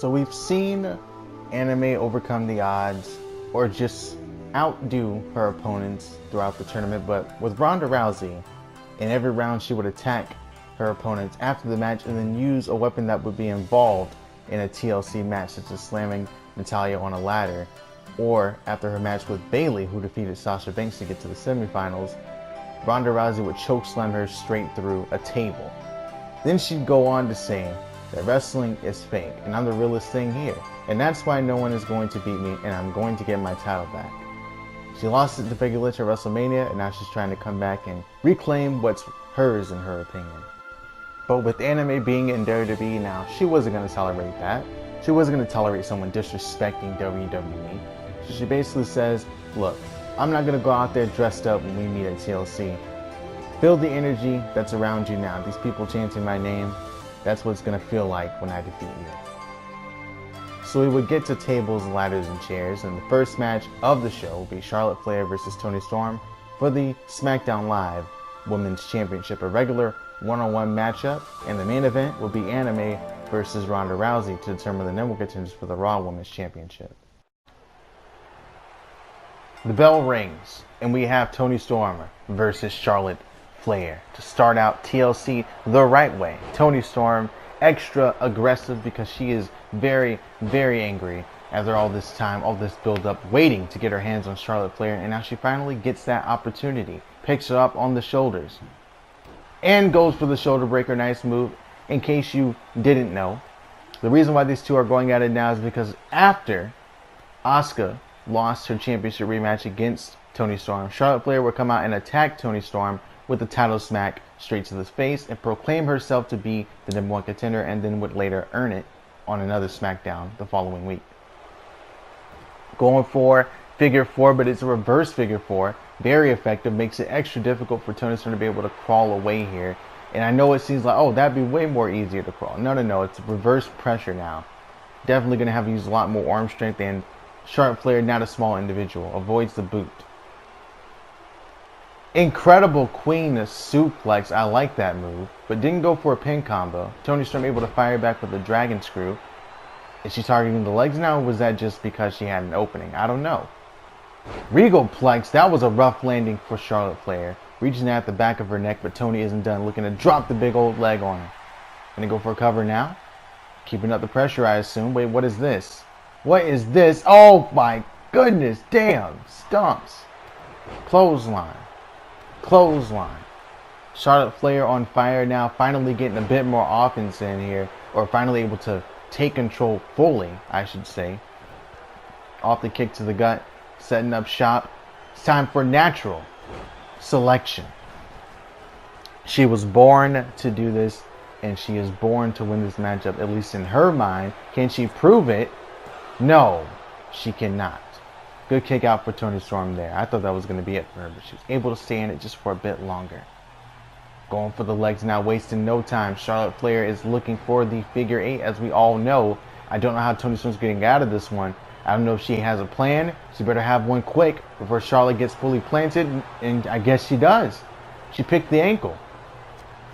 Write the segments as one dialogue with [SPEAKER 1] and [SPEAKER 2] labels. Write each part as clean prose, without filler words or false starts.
[SPEAKER 1] So we've seen Anime overcome the odds or just outdo her opponents throughout the tournament, but with Ronda Rousey, in every round she would attack her opponents after the match and then use a weapon that would be involved in a TLC match, such as slamming Natalya on a ladder, or after her match with Bayley, who defeated Sasha Banks to get to the semifinals, Ronda Rousey would chokeslam her straight through a table. Then she'd go on to say that wrestling is fake and I'm the realest thing here, and that's why no one is going to beat me and I'm going to get my title back. She lost it to Becky Lynch at WrestleMania, and now she's trying to come back and reclaim what's hers in her opinion. But with Anime being in WWE now, she wasn't going to tolerate that. She wasn't going to tolerate someone disrespecting WWE. So she basically says, look, I'm not going to go out there dressed up when we meet at TLC. Feel the energy that's around you now. These people chanting my name, that's what it's going to feel like when I defeat you. So we would get to tables, ladders, and chairs, and the first match of the show will be Charlotte Flair versus Toni Storm for the SmackDown Live Women's Championship, a regular one-on-one matchup, and the main event will be Anime versus Ronda Rousey to determine the number contenders for the Raw Women's Championship. The bell rings, and we have Toni Storm versus Charlotte Flair to start out TLC the right way. Toni Storm extra aggressive because she is very, very angry after all this time, all this build up, waiting to get her hands on Charlotte Flair, and now she finally gets that opportunity. Picks her up on the shoulders and goes for the shoulder breaker. Nice move. In case you didn't know, the reason why these two are going at it now is because after Asuka lost her championship rematch against Toni Storm, Charlotte Flair would come out and attack Toni Storm with a title smack straight to the face and proclaim herself to be the number one contender, and then would later earn it on another SmackDown the following week. Going for figure four, but it's a reverse figure four. Very effective, makes it extra difficult for Toni Storm to be able to crawl away here. And I know it seems like, oh, that'd be way more easier to crawl. No, it's reverse pressure now. Definitely going to have to use a lot more arm strength, and Charlotte Flair, not a small individual, avoids the boot. Incredible Queen suplex, I like that move, but didn't go for a pin combo. Toni Storm able to fire back with a dragon screw. Is she targeting the legs now, or was that just because she had an opening? I don't know. Regal Plex, that was a rough landing for Charlotte Flair. Reaching at the back of her neck, but Toni isn't done, looking to drop the big old leg on her. Gonna go for a cover now. Keeping up the pressure, I assume. Wait, what is this? What is this? Oh my goodness, damn. Stumps. Clothesline. Charlotte Flair on fire now, finally getting a bit more offense in here, or finally able to take control fully, I should say. Off the kick to the gut, setting up shop. It's time for natural selection. She was born to do this, and she is born to win this matchup, at least in her mind. Can she prove it? No, she cannot. Good kick out for Toni Storm there. I thought that was going to be it for her, but she was able to stay in it just for a bit longer. Going for the legs now, wasting no time. Charlotte Flair is looking for the figure eight, as we all know. I don't know how Toni Storm's getting out of this one. I don't know if she has a plan. She better have one quick before Charlotte gets fully planted, and I guess she does. She picked the ankle.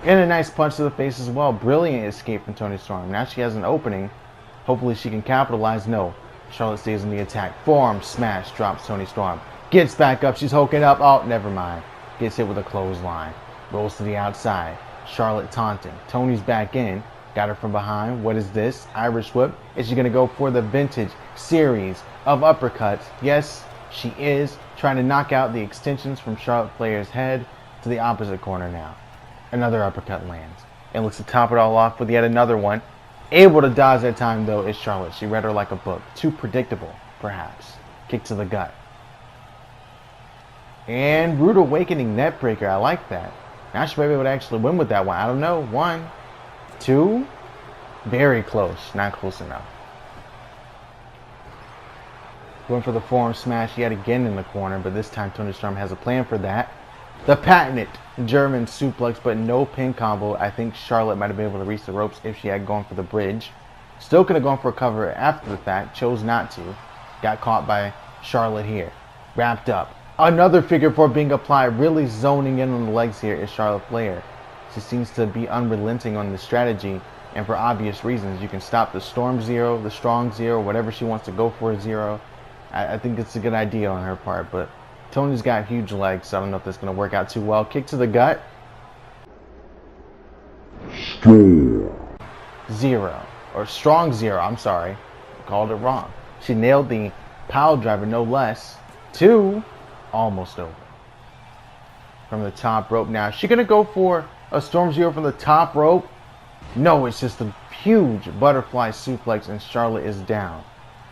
[SPEAKER 1] And a nice punch to the face as well. Brilliant escape from Toni Storm. Now she has an opening. Hopefully she can capitalize. No. Charlotte stays in the attack. Forearm smash, drops Toni Storm. Gets back up. She's hulking up. Oh, never mind. Gets hit with a clothesline. Rolls to the outside. Charlotte taunting. Toni's back in. Got her from behind. What is this? Irish whip. Is she going to go for the vintage series of uppercuts? Yes, she is. Trying to knock out the extensions from Charlotte Flair's head to the opposite corner now. Another uppercut lands. And looks to top it all off with yet another one. Able to dodge that time, though, is Charlotte. She read her like a book. Too predictable, perhaps. Kick to the gut. And Rude Awakening Neckbreaker. I like that. Now she might be able to actually win with that one. I don't know. 1, 2. Very close. Not close enough. Going for the forearm smash yet again in the corner, but this time Toni Storm has a plan for that. The patented German suplex, but no pin combo. I think Charlotte might have been able to reach the ropes if she had gone for the bridge. Still could have gone for a cover after the fact. Chose not to. Got caught by Charlotte here. Wrapped up. Another figure four being applied. Really zoning in on the legs here is Charlotte Flair. She seems to be unrelenting on the strategy and for obvious reasons. You can stop the Storm Zero, the Strong Zero, whatever she wants to go for a zero. I think it's a good idea on her part, but Tony's got huge legs, so I don't know if that's going to work out too well. Kick to the gut. Zero. Or Strong Zero, I'm sorry. I called it wrong. She nailed the pile driver, no less. 2. Almost over. From the top rope now. Is she going to go for a Storm Zero from the top rope? No, it's just a huge butterfly suplex, and Charlotte is down.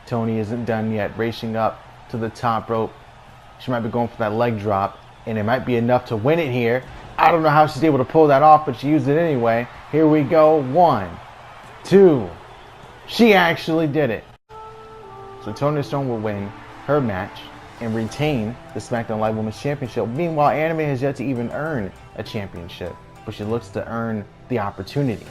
[SPEAKER 1] Tony isn't done yet. Racing up to the top rope. She might be going for that leg drop, and it might be enough to win it here. I don't know how she's able to pull that off, but she used it anyway. Here we go. 1, 2. She actually did it. So Toni Storm will win her match and retain the SmackDown Live Women's Championship. Meanwhile, Anime has yet to even earn a championship, but she looks to earn the opportunity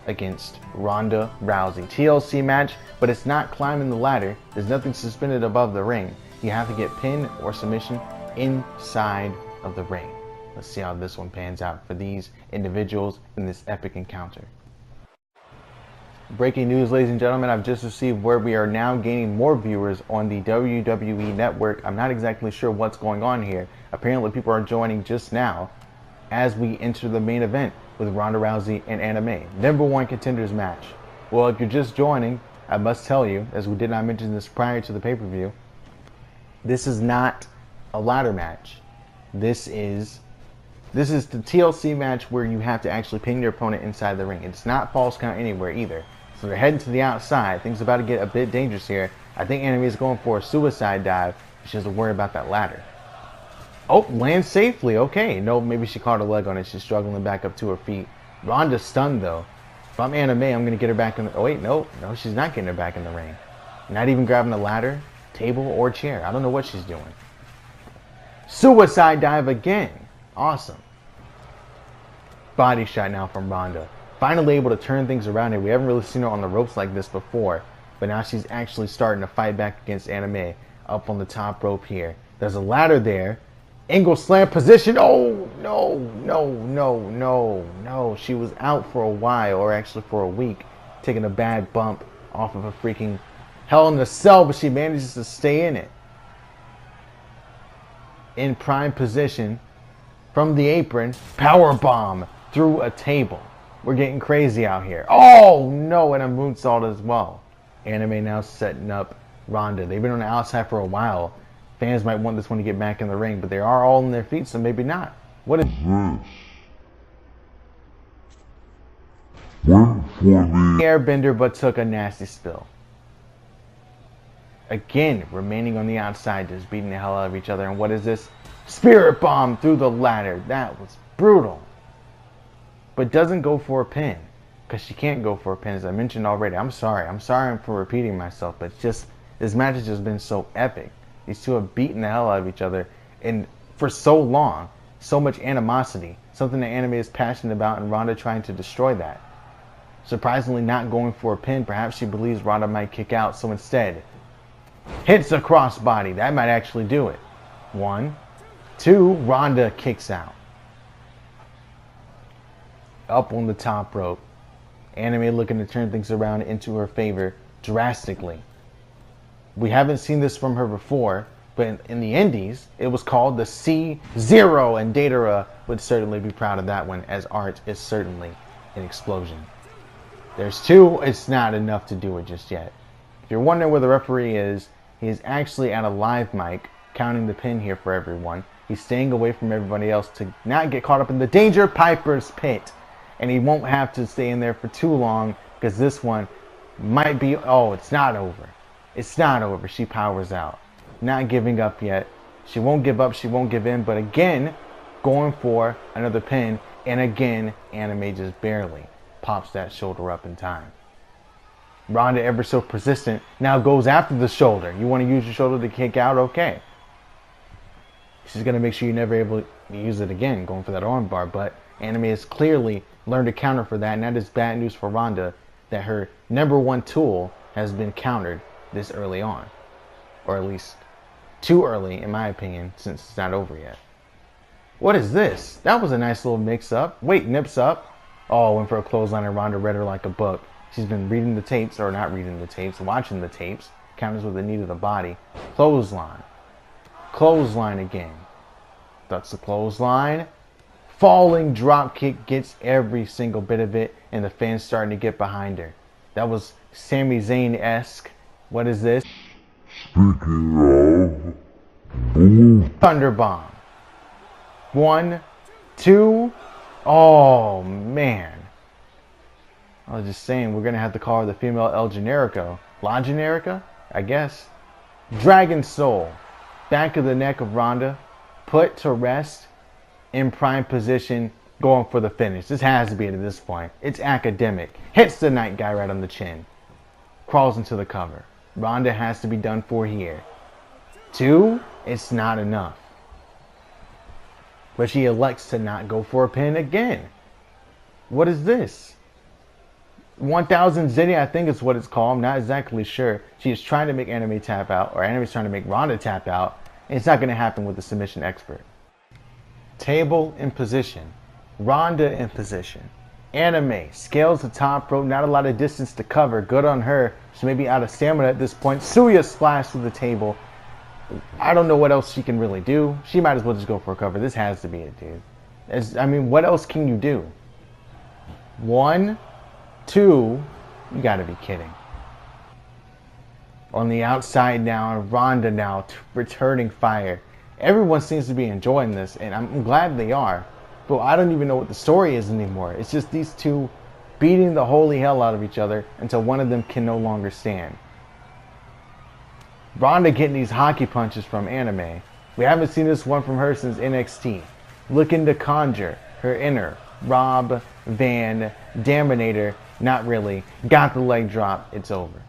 [SPEAKER 1] against Ronda Rousey. TLC match, but it's not climbing the ladder. There's nothing suspended above the ring. You have to get pin or submission inside of the ring. Let's see how this one pans out for these individuals in this epic encounter. Breaking news, ladies and gentlemen, I've just received word we are now gaining more viewers on the WWE Network. I'm not exactly sure what's going on here. Apparently people are joining just now as we enter the main event with Ronda Rousey and Anime. #1 contenders match. Well, if you're just joining, I must tell you, as we did not mention this prior to the pay-per-view, this is not a ladder match. This is the TLC match where you have to actually pin your opponent inside the ring. It's not false count anywhere either. So they're heading to the outside. Things are about to get a bit dangerous here. I think Anime is going for a suicide dive. She doesn't worry about that ladder. Oh, lands safely. Okay. No, maybe she caught her leg on it. She's struggling back up to her feet. Ronda's stunned though. If I'm Anime, I'm going to get her back in the... Oh, wait. No, she's not getting her back in the ring. Not even grabbing a ladder, table, or chair. I don't know what she's doing. Suicide dive again. Awesome. Body shot now from Ronda. Finally able to turn things around here. We haven't really seen her on the ropes like this before, but now she's actually starting to fight back against Anime up on the top rope here. There's a ladder there. Angle slam position. Oh, no. She was out for a while, or actually for a week, taking a bad bump off of a freaking Hell in a Cell, but she manages to stay in it. In prime position from the apron. Power bomb through a table. We're getting crazy out here. Oh, no, and a moonsault as well. Anime now setting up Ronda. They've been on the outside for a while. Fans might want this one to get back in the ring, but they are all on their feet, so maybe not. What is this? Airbender, but took a nasty spill. Again, remaining on the outside, just beating the hell out of each other. And what is this? Spirit bomb through the ladder. That was brutal. But doesn't go for a pin, because she can't go for a pin, as I mentioned already. I'm sorry for repeating myself, but just this match has just been so epic. These two have beaten the hell out of each other, and for so long, so much animosity, something that Anime is passionate about, and Ronda trying to destroy that. Surprisingly not going for a pin. Perhaps she believes Ronda might kick out, so instead hits a crossbody. That might actually do it. 1, 2, Ronda kicks out. Up on the top rope. Anime looking to turn things around into her favor drastically. We haven't seen this from her before, but in the indies, it was called the C0, and Datara would certainly be proud of that one, as art is certainly an explosion. There's 2. It's not enough to do it just yet. If you're wondering where the referee is, he is actually at a live mic, counting the pin here for everyone. He's staying away from everybody else to not get caught up in the Danger Piper's pit. And he won't have to stay in there for too long, because this one might be... Oh, it's not over. It's not over. She powers out. Not giving up yet. She won't give up. She won't give in. But again, going for another pin. And again, Anime just barely pops that shoulder up in time. Ronda, ever so persistent, now goes after the shoulder. You want to use your shoulder to kick out? Okay. She's going to make sure you're never able to use it again, going for that arm bar. But Anime has clearly learned to counter for that, and that is bad news for Ronda, that her #1 tool has been countered this early on. Or at least too early, in my opinion, since it's not over yet. What is this? That was a nice little mix-up. Wait, nips up. Oh, went for a clothesline and Ronda read her like a book. She's been reading the tapes, or not reading the tapes, watching the tapes. Counters with the knee to the body. Clothesline. Clothesline again. That's the clothesline. Falling drop kick, gets every single bit of it, and the fans starting to get behind her. That was Sami Zayn-esque. What is this?
[SPEAKER 2] Speaking of, boom.
[SPEAKER 1] Thunderbomb. 1, 2. Oh, man. I was just saying, we're going to have to call her the female El Generico. La Generica? I guess. Dragon Soul. Back of the neck of Ronda. Put to rest. In prime position. Going for the finish. This has to be it at this point. It's academic. Hits the night guy right on the chin. Crawls into the cover. Ronda has to be done for here. 2. It's not enough. But she elects to not go for a pin again. What is this? 1000 Zitty, I think is what it's called. I'm not exactly sure. She is trying to make Anime tap out, or Anime's trying to make Ronda tap out. And it's not going to happen with the submission expert. Table in position. Ronda in position. Anime scales the top rope. Not a lot of distance to cover. Good on her. She may be out of stamina at this point. Suya splash through the table. I don't know what else she can really do. She might as well just go for a cover. This has to be it, dude. I mean, what else can you do? 1, 2. You gotta be kidding. On the outside now, Ronda now returning fire. Everyone seems to be enjoying this, and I'm glad they are. But I don't even know what the story is anymore. It's just these two beating the holy hell out of each other until one of them can no longer stand. Ronda getting these hockey punches from Anime. We haven't seen this one from her since NXT. Looking to conjure her inner Rob Van Daminator. Not really. Got the leg drop. It's over.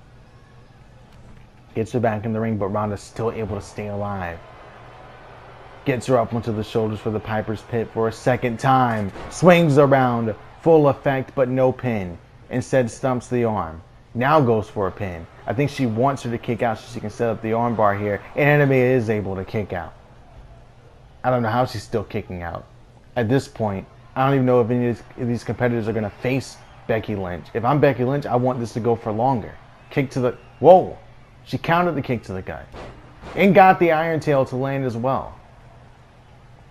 [SPEAKER 1] Gets her back in the ring, but Ronda's still able to stay alive. Gets her up onto the shoulders for the Piper's Pit for a second time. Swings around. Full effect, but no pin. Instead stumps the arm. Now goes for a pin. I think she wants her to kick out so she can set up the armbar here. And Anime is able to kick out. I don't know how she's still kicking out. At this point, I don't even know if any of these competitors are going to face Becky Lynch. If I'm Becky Lynch, I want this to go for longer. Kick to the... Whoa! She countered the kick to the gut. And got the Iron Tail to land as well.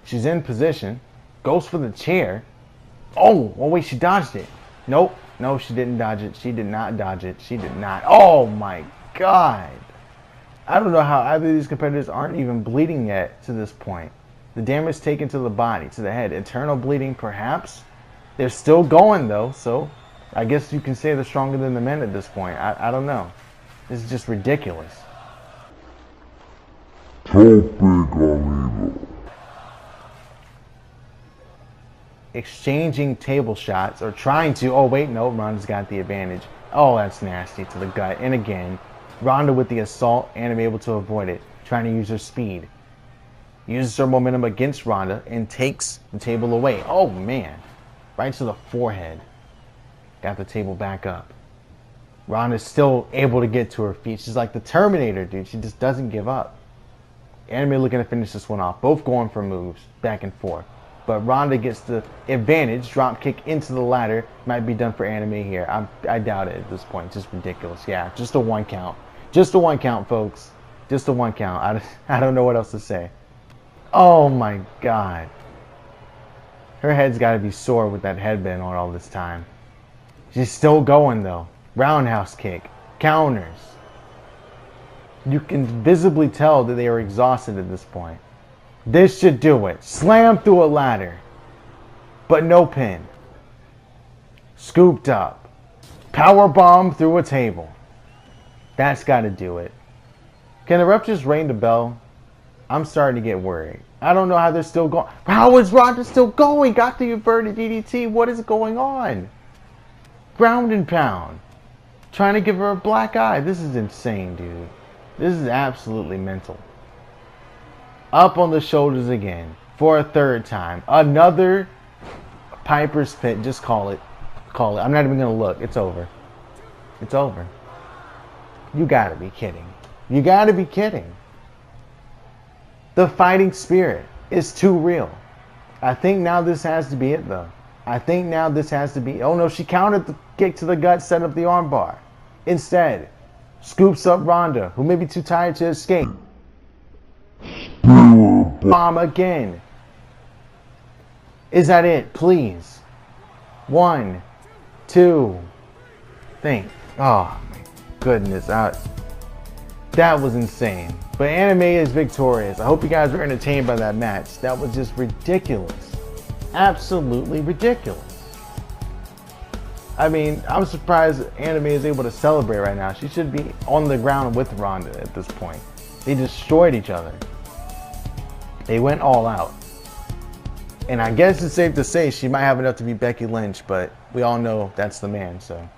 [SPEAKER 1] She's in position. Goes for the chair. Oh wait, she dodged it. Nope. No, she didn't dodge it. She did not dodge it. She did not. Oh my God. I don't know how either of these competitors aren't even bleeding yet to this point. The damage taken to the body, to the head. Internal bleeding, perhaps. They're still going, though, so I guess you can say they're stronger than the men at this point. I don't know. This is just ridiculous. Exchanging table shots, or trying to. Oh, wait, no, Ronda's got the advantage. Oh, that's nasty to the gut. And again, Ronda with the assault, Anime able to avoid it. Trying to use her speed. Uses her momentum against Ronda and takes the table away. Oh, man. Right to the forehead. Got the table back up. Ronda's still able to get to her feet. She's like the Terminator, dude. She just doesn't give up. Anime looking to finish this one off. Both going for moves, back and forth. But Ronda gets the advantage. Drop kick into the ladder. Might be done for Anime here. I doubt it at this point. Just ridiculous. Yeah, just a 1 count. Just a 1 count, folks. Just a 1 count. I don't know what else to say. Oh my God. Her head's got to be sore with that headband on all this time. She's still going though. Roundhouse kick. Counters. You can visibly tell that they are exhausted at this point. This should do it. Slam through a ladder. But no pin. Scooped up. Power bomb through a table. That's got to do it. Can the ref just ring the bell? I'm starting to get worried. I don't know how they're still going. How is Ronda still going? Got the inverted DDT. What is going on? Ground and pound. Trying to give her a black eye. This is insane, dude. This is absolutely mental. Up on the shoulders again. For a third time. Another Piper's Pit. Just call it. Call it. I'm not even going to look. It's over. It's over. You gotta be kidding. You gotta be kidding. The fighting spirit is too real. I think now this has to be it though. I think now this has to be... Oh no, she countered the kick to the gut, set up the armbar. Instead, scoops up Ronda, who may be too tired to escape. Bomb again. Is that it? Please. 1, 2. Think. Oh my goodness. That was insane. But Anime is victorious. I hope you guys were entertained by that match. That was just ridiculous. Absolutely ridiculous. I mean, I'm surprised Anime is able to celebrate right now. She should be on the ground with Ronda at this point. They destroyed each other. They went all out. And I guess it's safe to say she might have enough to beat Becky Lynch, but we all know that's the man, so...